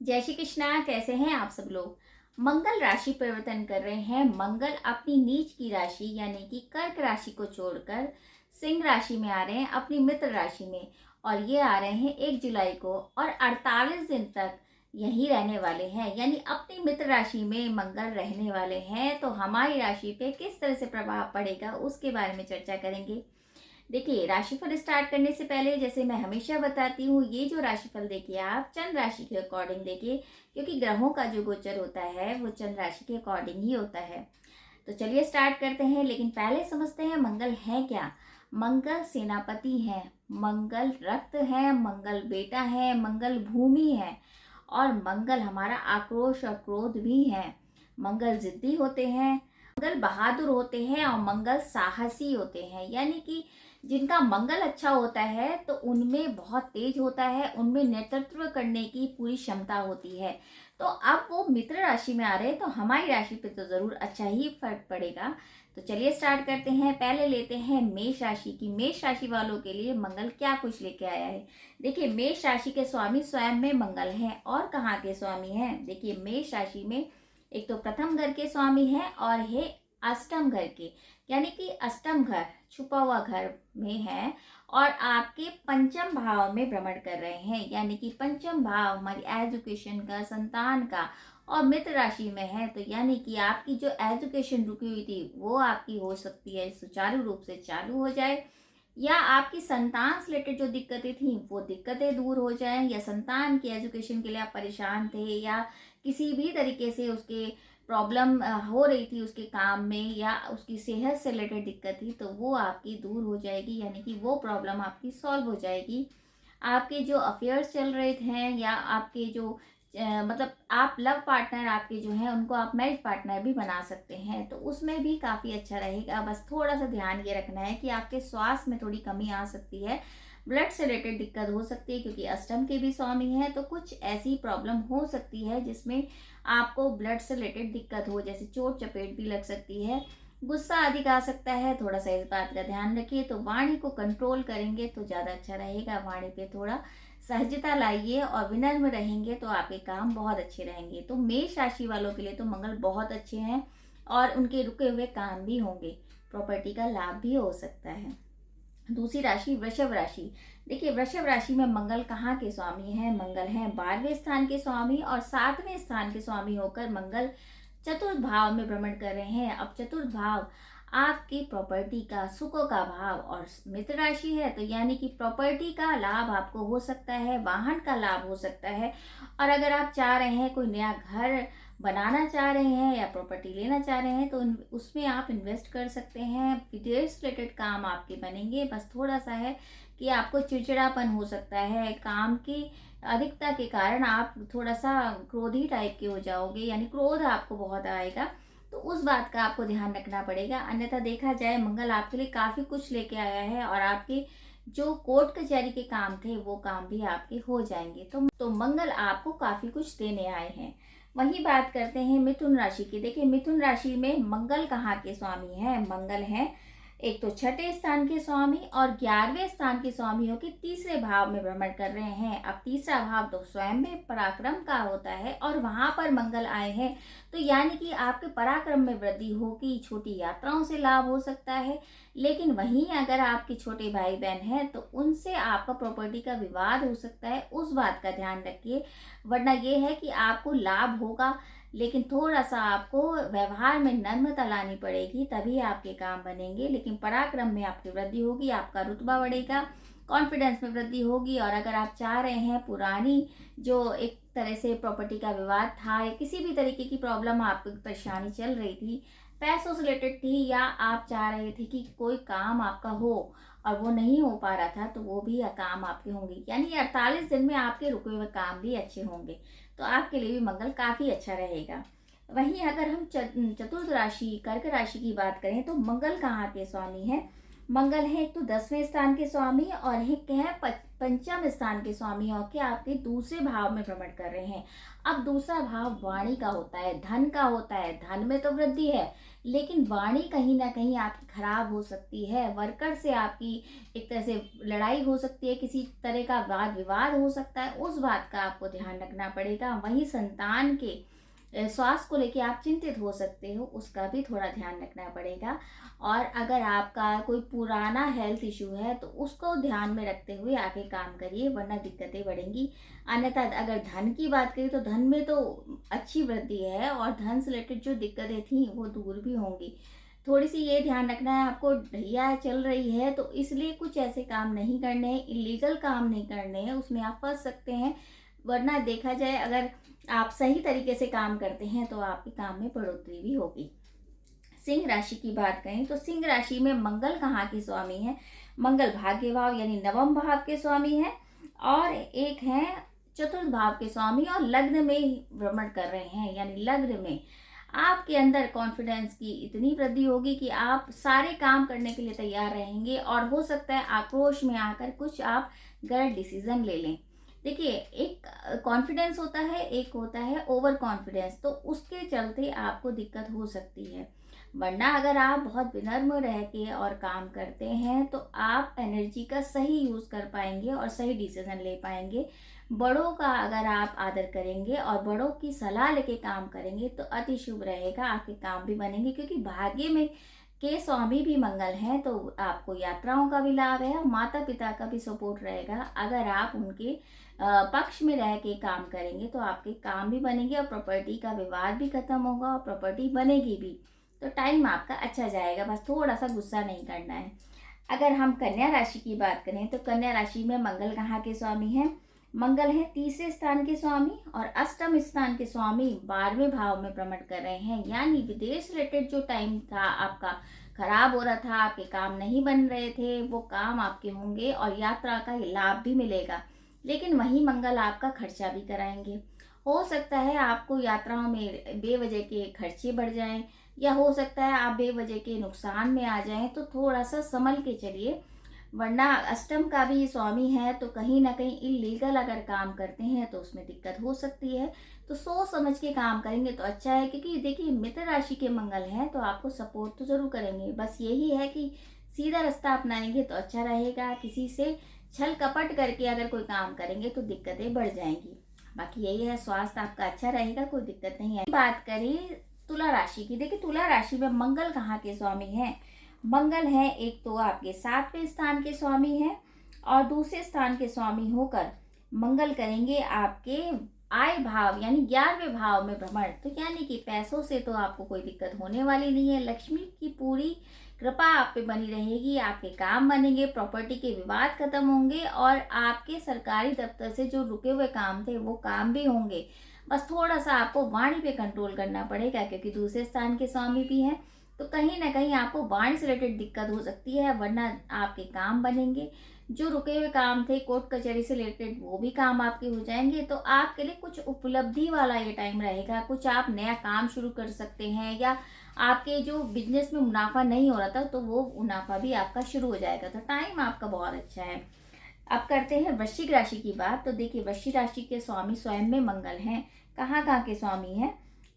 जय श्री कृष्णा। कैसे हैं आप सब लोग। मंगल राशि परिवर्तन कर रहे हैं। मंगल अपनी नीच की राशि यानी कि कर्क राशि को छोड़कर सिंह राशि में आ रहे हैं, अपनी मित्र राशि में। और ये आ रहे हैं 1 जुलाई को और 48 दिन तक यही रहने वाले हैं, यानी अपनी मित्र राशि में मंगल रहने वाले हैं। तो हमारी राशि पे किस तरह से प्रभाव पड़ेगा उसके बारे में चर्चा करेंगे। देखिए, राशिफल स्टार्ट करने से पहले जैसे मैं हमेशा बताती हूँ, ये जो राशिफल देखिए आप चंद्र राशि के अकॉर्डिंग देखिए, क्योंकि ग्रहों का जो गोचर होता है वो चंद्र राशि के अकॉर्डिंग ही होता है। तो चलिए स्टार्ट करते हैं, लेकिन पहले समझते हैं मंगल है क्या। मंगल सेनापति है, मंगल रक्त है, मंगल बेटा है, मंगल भूमि है, और मंगल हमारा आक्रोश और क्रोध भी है। मंगल जिद्दी होते हैं, मंगल बहादुर होते हैं, और मंगल साहसी होते हैं। यानी कि जिनका मंगल अच्छा होता है तो उनमें बहुत तेज होता है, उनमें नेतृत्व करने की पूरी क्षमता होती है। तो अब वो मित्र राशि में आ रहे हैं तो हमारी राशि पे तो जरूर अच्छा ही फर्क पड़ेगा। तो चलिए स्टार्ट करते हैं। पहले लेते हैं मेष राशि की। मेष राशि वालों के लिए मंगल क्या कुछ लेके आया है। देखिए, मेष राशि के स्वामी स्वयं में मंगल हैं। और कहाँ के स्वामी हैं, देखिए मेष राशि में एक तो प्रथम घर के स्वामी हैं और है अष्टम घर के, यानी कि अष्टम घर छुपा हुआ घर में है, और आपके पंचम भाव में भ्रमण कर रहे हैं। यानी कि पंचम भाव हमारी एजुकेशन का, संतान का, और मित्र राशि में है। तो यानी कि आपकी जो एजुकेशन रुकी हुई थी वो आपकी हो सकती है सुचारू रूप से चालू हो जाए, या आपकी संतान से रिलेटेड जो दिक्कतें थी वो दिक्कतें दूर हो जाएं, या संतान की एजुकेशन के लिए आप परेशान थे, या किसी भी तरीके से उसके प्रॉब्लम हो रही थी उसके काम में, या उसकी सेहत से रिलेटेड दिक्कत थी, तो वो आपकी दूर हो जाएगी। यानी कि वो प्रॉब्लम आपकी सॉल्व हो जाएगी। आपके जो अफेयर्स चल रहे हैं, या आपके जो मतलब आप लव पार्टनर आपके जो है उनको आप मैरिज पार्टनर भी बना सकते हैं, तो उसमें भी काफ़ी अच्छा रहेगा। बस थोड़ा सा ध्यान ये रखना है कि आपके स्वास्थ्य में थोड़ी कमी आ सकती है, ब्लड से रिलेटेड दिक्कत हो सकती है, क्योंकि अष्टम के भी स्वामी है। तो कुछ ऐसी प्रॉब्लम हो सकती है जिसमें आपको ब्लड से रिलेटेड दिक्कत हो, जैसे चोट चपेट भी लग सकती है, गुस्सा अधिक आ सकता है। थोड़ा सा इस बात का ध्यान रखिए। तो वाणी को कंट्रोल करेंगे तो ज़्यादा अच्छा रहेगा। वाणी पे थोड़ा सहजता लाइए और विनम्र रहेंगे तो आपके काम बहुत अच्छे रहेंगे। तो मेष राशि वालों के लिए तो मंगल बहुत अच्छे हैं और उनके रुके हुए काम भी होंगे, प्रॉपर्टी का लाभ भी हो सकता है। दूसरी राशि वृषभ राशि। देखिए, वृषभ राशि में मंगल कहाँ के स्वामी हैं, मंगल हैं 12वें स्थान के स्वामी, और 7वें स्थान के स्वामी होकर मंगल चतुर्थ भाव में भ्रमण कर रहे हैं। अब चतुर्थ भाव आपकी प्रॉपर्टी का, सुखों का भाव, और मित्र राशि है तो यानी कि प्रॉपर्टी का लाभ आपको हो सकता है, वाहन का लाभ हो सकता है। और अगर आप चाह रहे हैं कोई नया घर बनाना चाह रहे हैं या प्रॉपर्टी लेना चाह रहे हैं तो उसमें आप इन्वेस्ट कर सकते हैं। विदेश रिलेटेड काम आपके बनेंगे। बस थोड़ा सा है कि आपको चिड़चिड़ापन हो सकता है, काम की अधिकता के कारण आप थोड़ा सा क्रोधी टाइप के हो जाओगे, यानी क्रोध आपको बहुत आएगा। तो उस बात का आपको ध्यान रखना पड़ेगा। अन्यथा देखा जाए मंगल आपके लिए काफी कुछ लेके आया है, और आपके जो कोर्ट कचहरी के काम थे वो काम भी आपके हो जाएंगे। तो मंगल आपको काफी कुछ देने आए हैं। वही बात करते हैं मिथुन राशि की। देखिए, मिथुन राशि में मंगल कहाँ के स्वामी हैं, मंगल हैं एक तो छठे स्थान के स्वामी और 11वें स्थान के स्वामी होकर तीसरे भाव में भ्रमण कर रहे हैं। अब तीसरा भाव तो स्वयं में पराक्रम का होता है और वहां पर मंगल आए हैं, तो यानी कि आपके पराक्रम में वृद्धि होगी, छोटी यात्राओं से लाभ हो सकता है। लेकिन वहीं अगर आपके छोटे भाई बहन हैं तो उनसे आपका प्रॉपर्टी का विवाद हो सकता है, उस बात का ध्यान रखिए। वरना यह है कि आपको लाभ होगा, लेकिन थोड़ा सा आपको व्यवहार में नम्रता लानी पड़ेगी, तभी आपके काम बनेंगे। लेकिन पराक्रम में आपकी वृद्धि होगी, आपका रुतबा बढ़ेगा, कॉन्फिडेंस में वृद्धि होगी। और अगर आप चाह रहे हैं पुरानी जो एक तरह से प्रॉपर्टी का विवाद था या किसी भी तरीके की प्रॉब्लम आपको परेशानी चल रही थी, पैसों से रिलेटेड थी, या आप चाह रहे थे कि कोई काम आपका हो और वो नहीं हो पा रहा था, तो वो भी काम आपके होंगे। यानी 48 दिन में आपके रुके हुए काम भी अच्छे होंगे। तो आपके लिए भी मंगल काफी अच्छा रहेगा। वहीं अगर हम चतुर्थ राशि कर्क राशि की बात करें तो मंगल कहाँ के स्वामी हैं, मंगल है एक तो 10वें स्थान के स्वामी और एक है पंचम स्थान के स्वामी होके आपके दूसरे भाव में भ्रमण कर रहे हैं। अब दूसरा भाव वाणी का होता है, धन का होता है। धन में तो वृद्धि है, लेकिन वाणी कहीं ना कहीं आपकी खराब हो सकती है। वर्कर से आपकी एक तरह से लड़ाई हो सकती है, किसी तरह का वाद विवाद हो सकता है, उस बात का आपको ध्यान रखना पड़ेगा। वहीं संतान के स्वास्थ्य को लेके आप चिंतित हो सकते हो, उसका भी थोड़ा ध्यान रखना पड़ेगा। और अगर आपका कोई पुराना हेल्थ इशू है तो उसको ध्यान में रखते हुए आगे काम करिए, वरना दिक्कतें बढ़ेंगी। अन्यथा अगर धन की बात करें तो धन में तो अच्छी वृद्धि है और धन से रिलेटेड जो दिक्कतें थी वो दूर भी होंगी। थोड़ी सी ये ध्यान रखना है आपको, ढैया चल रही है तो इसलिए कुछ ऐसे काम नहीं करने हैं, इलीगल काम नहीं करने हैं, उसमें आप फंस सकते हैं। वरना देखा जाए अगर आप सही तरीके से काम करते हैं तो आपके काम में बढ़ोतरी भी होगी। सिंह राशि की बात करें तो सिंह राशि में मंगल कहाँ के स्वामी है? मंगल भाग्य भाव यानी नवम भाव के स्वामी है और एक है चतुर्थ भाव के स्वामी और लग्न में भ्रमण कर रहे हैं। यानी लग्न में आपके अंदर कॉन्फिडेंस की इतनी वृद्धि होगी कि आप सारे काम करने के लिए तैयार रहेंगे और हो सकता है आक्रोश में आकर कुछ आप गलत डिसीजन ले लें। देखिए, एक कॉन्फिडेंस होता है, एक होता है ओवर कॉन्फिडेंस, तो उसके चलते आपको दिक्कत हो सकती है। वरना अगर आप बहुत विनम्र रह के और काम करते हैं तो आप एनर्जी का सही यूज़ कर पाएंगे और सही डिसीजन ले पाएंगे। बड़ों का अगर आप आदर करेंगे और बड़ों की सलाह लेके काम करेंगे तो अति शुभ रहेगा, आपके काम भी बनेंगे। क्योंकि भाग्य में के स्वामी भी मंगल हैं तो आपको यात्राओं का भी लाभ है, माता पिता का भी सपोर्ट रहेगा। अगर आप उनके पक्ष में रह के काम करेंगे तो आपके काम भी बनेंगे और प्रॉपर्टी का विवाद भी खत्म होगा और प्रॉपर्टी बनेगी भी। तो टाइम आपका अच्छा जाएगा, बस थोड़ा सा गुस्सा नहीं करना है। अगर हम कन्या राशि की बात करें तो कन्या राशि में मंगल कहाँ के स्वामी हैं? मंगल है तीसरे स्थान के स्वामी और अष्टम स्थान के स्वामी 12वें भाव में भ्रमण कर रहे हैं। यानी विदेश रिलेटेड जो टाइम था आपका खराब हो रहा था, आपके काम नहीं बन रहे थे, वो काम आपके होंगे और यात्रा का लाभ भी मिलेगा। लेकिन वही मंगल आपका खर्चा भी कराएंगे। हो सकता है आपको यात्राओं में बेवजह के खर्चे बढ़ जाएं या हो सकता है आप बेवजह के नुकसान में आ जाएं, तो थोड़ा सा संभल के चलिए। वरना अष्टम का भी स्वामी है तो कहीं ना कहीं इलीगल अगर काम करते हैं तो उसमें दिक्कत हो सकती है। तो सोच समझ के काम करेंगे तो अच्छा है। क्योंकि देखिए, मित्र राशि के मंगल हैं तो आपको सपोर्ट तो जरूर करेंगे, बस यही है कि सीधा रास्ता अपनाएंगे तो अच्छा रहेगा। किसी से छल कपट करके अगर कोई काम करेंगे तो दिक्कतें बढ़ जाएंगी। बाकी यही है, स्वास्थ्य आपका अच्छा रहेगा, कोई दिक्कत नहीं है। बात करें तुला राशि की, देखिए तुला राशि में मंगल कहाँ के स्वामी हैं? मंगल है एक तो आपके 7वें स्थान के स्वामी हैं और दूसरे स्थान के स्वामी होकर मंगल करेंगे आपके आय भाव यानी 11वें भाव में भ्रमण। तो यानी कि पैसों से तो आपको कोई दिक्कत होने वाली नहीं है, लक्ष्मी की पूरी कृपा आप पे बनी रहेगी, आपके काम बनेंगे, प्रॉपर्टी के विवाद खत्म होंगे और आपके सरकारी दफ्तर से जो रुके हुए काम थे वो काम भी होंगे। बस थोड़ा सा आपको वाणी पे कंट्रोल करना पड़ेगा क्योंकि दूसरे स्थान के स्वामी भी हैं, तो कहीं ना कहीं आपको वाणी से रिलेटेड दिक्कत हो सकती है। वरना आपके काम बनेंगे, जो रुके हुए काम थे कोर्ट कचहरी से रिलेटेड वो भी काम आपके हो जाएंगे। तो आपके लिए कुछ उपलब्धि वाला ये टाइम रहेगा, कुछ आप नया काम शुरू कर सकते हैं या आपके जो बिजनेस में मुनाफा नहीं हो रहा था तो वो मुनाफा भी आपका शुरू हो जाएगा। तो टाइम आपका बहुत अच्छा है। अब करते हैं वृश्चिक राशि की बात। तो देखिए, वृश्चिक राशि के स्वामी स्वयं में मंगल हैं। कहाँ कहाँ के स्वामी हैं?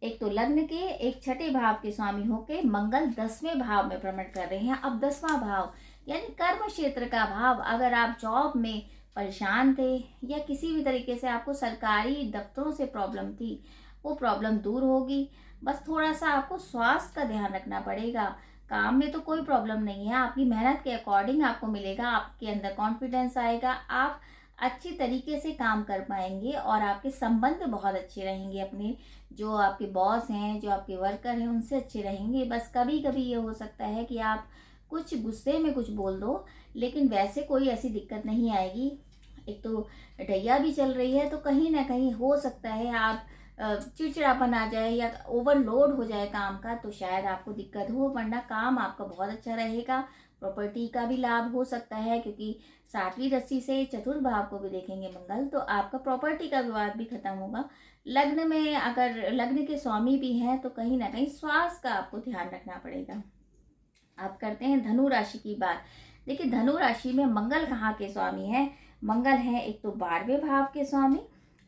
एक तो लग्न के, एक छठे भाव के स्वामी होके मंगल 10वें भाव में भ्रमण कर रहे हैं। अब 10वां भाव यानी कर्म क्षेत्र का भाव। अगर आप जॉब में परेशान थे या किसी भी तरीके से आपको सरकारी दफ्तरों से प्रॉब्लम थी, वो प्रॉब्लम दूर होगी। बस थोड़ा सा आपको स्वास्थ्य का ध्यान रखना पड़ेगा। काम में तो कोई प्रॉब्लम नहीं है, आपकी मेहनत के अकॉर्डिंग आपको मिलेगा, आपके अंदर कॉन्फिडेंस आएगा, आप अच्छी तरीके से काम कर पाएंगे और आपके संबंध बहुत अच्छे रहेंगे। अपने जो आपके बॉस हैं, जो आपके वर्कर हैं, उनसे अच्छे रहेंगे। बस कभी कभी ये हो सकता है कि आप कुछ गुस्से में कुछ बोल दो, लेकिन वैसे कोई ऐसी दिक्कत नहीं आएगी। एक तो ढैया भी चल रही है तो कहीं ना कहीं हो सकता है आप चिड़चिड़ापन आ जाए या ओवरलोड हो जाए काम का, तो शायद आपको दिक्कत हो। वरना काम आपका बहुत अच्छा रहेगा। प्रॉपर्टी का भी लाभ हो सकता है क्योंकि 7वीं दृष्टि से चतुर्थ भाव को भी देखेंगे मंगल, तो आपका प्रॉपर्टी का विवाद भी खत्म होगा। लग्न में अगर लग्न के स्वामी भी हैं तो कहीं ना कहीं स्वास्थ्य का आपको ध्यान रखना पड़ेगा। अब करते हैं धनु राशि की बात। देखिए धनु राशि में मंगल कहाँ के स्वामी हैं? मंगल है एक तो 12वें भाव के स्वामी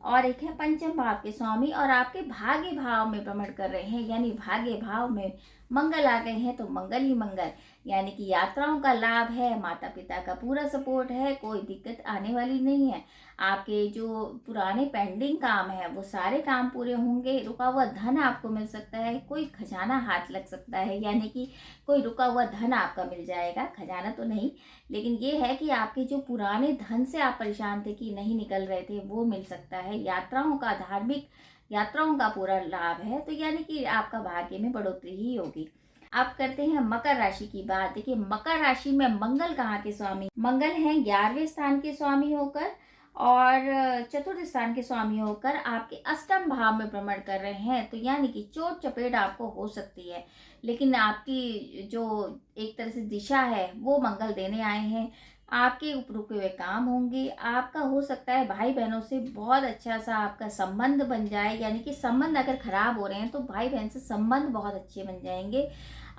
और एक है पंचम भाव के स्वामी, और आपके भाग्य भाव में भ्रमण कर रहे हैं, यानी भाग्य भाव में मंगल आ गए हैं तो मंगल ही मंगल, यानी कि यात्राओं का लाभ है, माता पिता का पूरा सपोर्ट है, कोई दिक्कत आने वाली नहीं है। आपके जो पुराने पेंडिंग काम है वो सारे काम पूरे होंगे, रुका हुआ धन आपको मिल सकता है, कोई खजाना हाथ लग सकता है, यानी कि कोई रुका हुआ धन आपका मिल जाएगा, खजाना तो नहीं, लेकिन ये है कि आपके जो पुराने धन से आप परेशान थे कि नहीं निकल रहे थे वो मिल सकता है। यात्राओं का, धार्मिक यात्राओं का पूरा लाभ है, तो यानी कि आपका भाग्य में बढ़ोतरी ही होगी। आप करते हैं मकर राशि की बात। देखिए मकर राशि में मंगल कहाँ के स्वामी? मंगल हैं 11वें स्थान के स्वामी होकर और चतुर्थ स्थान के स्वामी होकर आपके अष्टम भाव में भ्रमण कर रहे हैं, तो यानी कि चोट चपेट आपको हो सकती है, लेकिन आपकी जो एक तरह से दिशा है वो मंगल देने आए हैं। आपके रुके हुए काम होंगे, आपका हो सकता है भाई बहनों से बहुत अच्छा सा आपका संबंध बन जाए, यानी कि संबंध अगर खराब हो रहे हैं तो भाई बहन से संबंध बहुत अच्छे बन जाएंगे।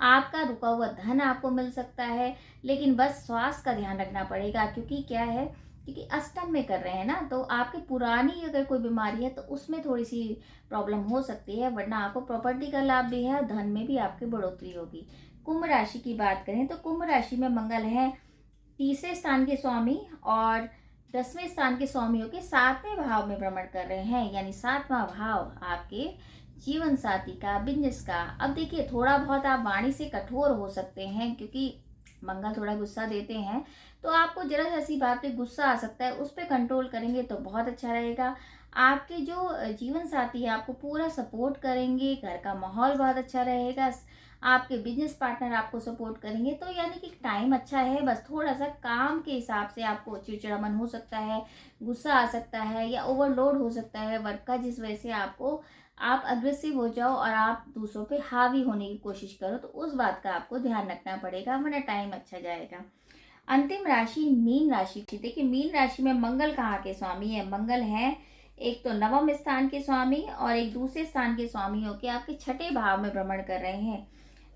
आपका रुका हुआ धन आपको मिल सकता है, लेकिन बस स्वास्थ्य का ध्यान रखना पड़ेगा, क्योंकि क्या है, क्योंकि अष्टम में कर रहे हैं ना, तो आपकी पुरानी अगर कोई बीमारी है तो उसमें थोड़ी सी प्रॉब्लम हो सकती है, वरना आपको प्रॉपर्टी का लाभ भी है, धन में भी आपकी बढ़ोतरी होगी। कुंभ राशि की बात करें तो कुंभ राशि में मंगल है 3रे स्थान के स्वामी और 10वें स्थान के स्वामियों के 7वें भाव में भ्रमण कर रहे हैं, यानी 7वां भाव आपके जीवन साथी का, बिजनेस का। अब देखिए थोड़ा बहुत आप वाणी से कठोर हो सकते हैं, क्योंकि मंगल थोड़ा गुस्सा देते हैं, तो आपको जरा ऐसी बात पे गुस्सा आ सकता है, उस पर कंट्रोल करेंगे तो बहुत अच्छा रहेगा। आपके जो जीवन साथी है आपको पूरा सपोर्ट करेंगे, घर का माहौल बहुत अच्छा रहेगा, आपके बिजनेस पार्टनर आपको सपोर्ट करेंगे, तो यानी कि टाइम अच्छा है। बस थोड़ा सा काम के हिसाब से आपको चिड़चिड़ापन हो सकता है, गुस्सा आ सकता है या ओवरलोड हो सकता है वर्क का, जिस वजह से आप अग्रेसिव हो जाओ और आप दूसरों पे हावी होने की कोशिश करो, तो उस बात का आपको ध्यान रखना पड़ेगा, वरना टाइम अच्छा जाएगा। अंतिम राशि मीन राशि थी। देखिए मीन राशि में मंगल कहाँ के स्वामी है? मंगल है एक तो 9वें स्थान के स्वामी और एक दूसरे स्थान के स्वामी होकर आपके 6ठे भाव में भ्रमण कर रहे हैं।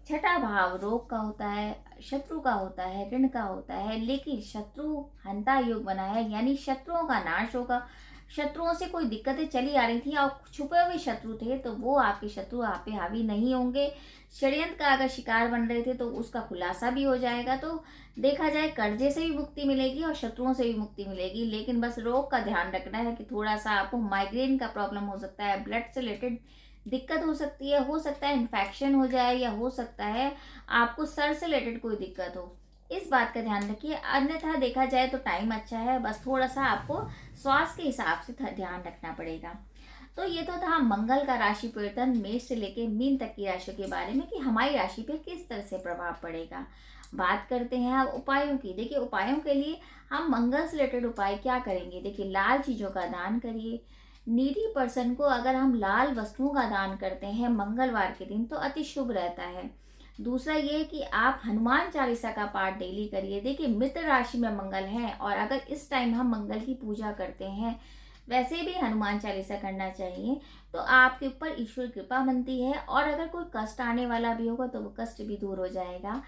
6ठा भाव रोग का होता है, शत्रु का होता है, ऋण का होता है, लेकिन शत्रु हंता योग बना है, यानी शत्रुओं का नाश होगा। शत्रुओं से कोई दिक्कतें चली आ रही थी और छुपे हुए शत्रु थे, तो वो आपके शत्रु आप पे हावी नहीं होंगे। षड्यंत्र का अगर शिकार बन रहे थे तो उसका खुलासा भी हो जाएगा, तो देखा जाए कर्जे से भी मुक्ति मिलेगी और शत्रुओं से भी मुक्ति मिलेगी। लेकिन बस रोग का ध्यान रखना है कि थोड़ा सा आपको माइग्रेन का प्रॉब्लम हो सकता है, ब्लड से रिलेटेड दिक्कत हो सकता है इन्फेक्शन हो जाए, या हो सकता है आपको सर से रिलेटेड कोई दिक्कत हो, इस बात का ध्यान रखिए। अन्यथा देखा जाए तो टाइम अच्छा है, बस थोड़ा सा आपको स्वास्थ्य के हिसाब से ध्यान रखना पड़ेगा। तो ये तो था मंगल का राशि परिवर्तन मेष से लेके मीन तक की राशि के बारे में, कि हमारी राशि पे किस तरह से प्रभाव पड़ेगा। बात करते हैं अब उपायों की। देखिए उपायों के लिए हम मंगल से रिलेटेड उपाय क्या करेंगे? देखिए लाल चीजों का दान करिए। नीडी पर्सन को अगर हम लाल वस्तुओं का दान करते हैं मंगलवार के दिन तो अति शुभ रहता है। दूसरा ये कि आप हनुमान चालीसा का पाठ डेली करिए। देखिए मित्र राशि में मंगल है और अगर इस टाइम हम मंगल की पूजा करते हैं, वैसे भी हनुमान चालीसा करना चाहिए, तो आपके ऊपर ईश्वर कृपा बनती है, और अगर कोई कष्ट आने वाला भी होगा तो वो कष्ट भी दूर हो जाएगा।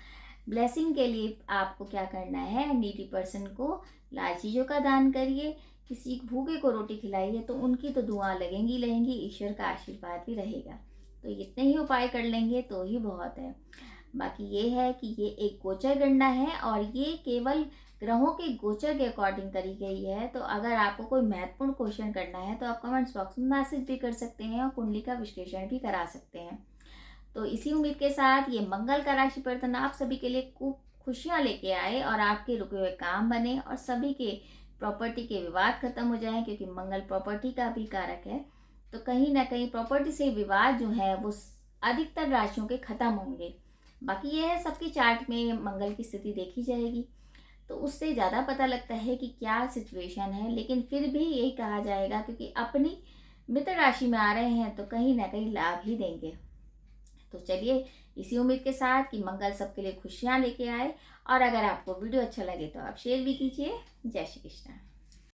ब्लेसिंग के लिए आपको क्या करना है? नीडी पर्सन को लाल चीज़ों का दान करिए, किसी भूखे को रोटी खिलाइए, तो उनकी तो दुआ लगेंगी, ईश्वर का आशीर्वाद भी रहेगा। तो इतने ही उपाय कर लेंगे तो ही बहुत है। बाकी ये है कि ये एक गोचर गणना है और ये केवल ग्रहों के गोचर के अकॉर्डिंग करी गई है। तो अगर आपको कोई महत्वपूर्ण क्वेश्चन करना है तो आप कमेंट्स बॉक्स में मैसेज भी कर सकते हैं और कुंडली का विश्लेषण भी करा सकते हैं। तो इसी उम्मीद के साथ ये मंगल का राशि परिवर्तन आप सभी के लिए खूब खुशियाँ लेके आए और आपके रुके हुए काम बने और सभी के प्रॉपर्टी के विवाद खत्म हो जाएं, क्योंकि मंगल प्रॉपर्टी का भी कारक है। तो कहीं ना कहीं प्रॉपर्टी से विवाद जो है वो अधिकतर राशियों के खत्म होंगे। बाकी ये है सबकी चार्ट में मंगल की स्थिति देखी जाएगी तो उससे ज़्यादा पता लगता है कि क्या सिचुएशन है, लेकिन फिर भी यही कहा जाएगा क्योंकि अपनी मित्र राशि में आ रहे हैं तो कहीं ना कहीं लाभ ही देंगे। तो चलिए इसी उम्मीद के साथ कि मंगल सबके लिए खुशियाँ लेके आए, और अगर आपको वीडियो अच्छा लगे तो आप शेयर भी कीजिए। जय श्री कृष्ण।